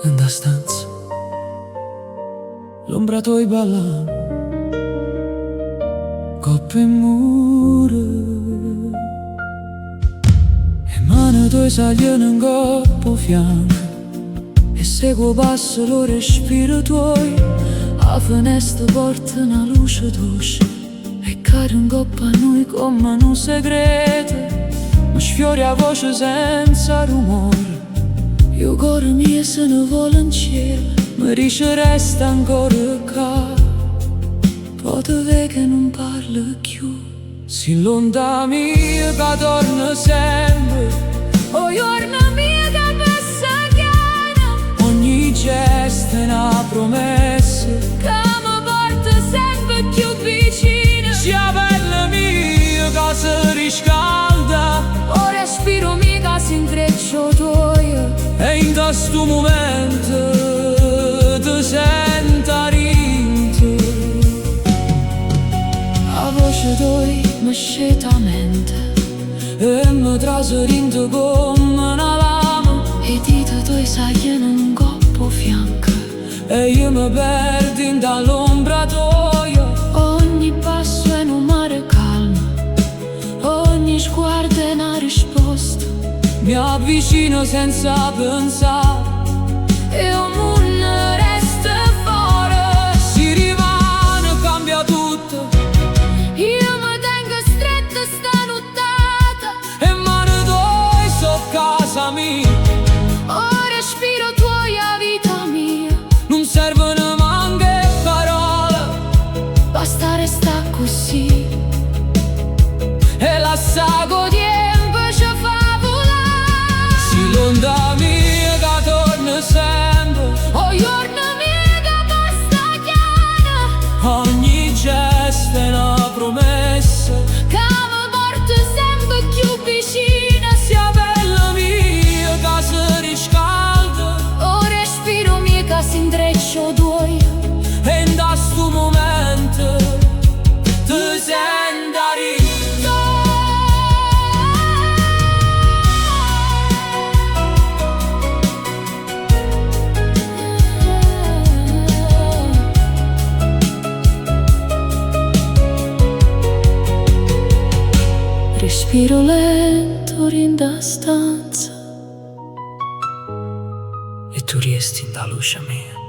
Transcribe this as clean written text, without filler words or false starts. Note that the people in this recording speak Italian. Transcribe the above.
nella stanza, l'ombra tua balla coppe e mura, e mano tua sagliano in coppo fianco, e seguo passo lo respiro tuoi. A finestra porta una luce dolce e cade in coppa a noi come un segreto. Mi sfiori a voce senza rumore, io cuore mio se ne vuole in cielo. Mi dice resta ancora qua, poi te vedi che non parla più. Si l'onda mia che torna sempre, o giorno mio che passa chiara. Ogni gesto è una promessa che mi porta sempre più vicina. Sia bella mia che si riscalda, o respiro mio che si intreccia tuoi. E in questo momento ti sento rinto, la voce tua mi scende a mente e mi trasorienta come una lama. E i dita tuoi sagliano in coppo fianco e io mi perdo in dall'ombra tua. Ogni passo è un mare calmo, ogni sguardo è una risposta. Mi avvicino senza pensare e un mondo resta fuori. Si rimane, cambia tutto, io mi tengo stretta sta nottata, e mano tua so casa mia. O respiro tuoi a vita mia, non servono manche parole, basta restare così e lascia godere. L'onda mia che torna sempre, o giorno mio che passa chiara. Ogni gesto è una promessa che mi porta sempre più vicina. Sia bella mia che si riscalda, o respiro mio che si intreccia tuoi. E in questo momento ti sento rinto. Respiro lento in da stanza e tu resti in da luce mia.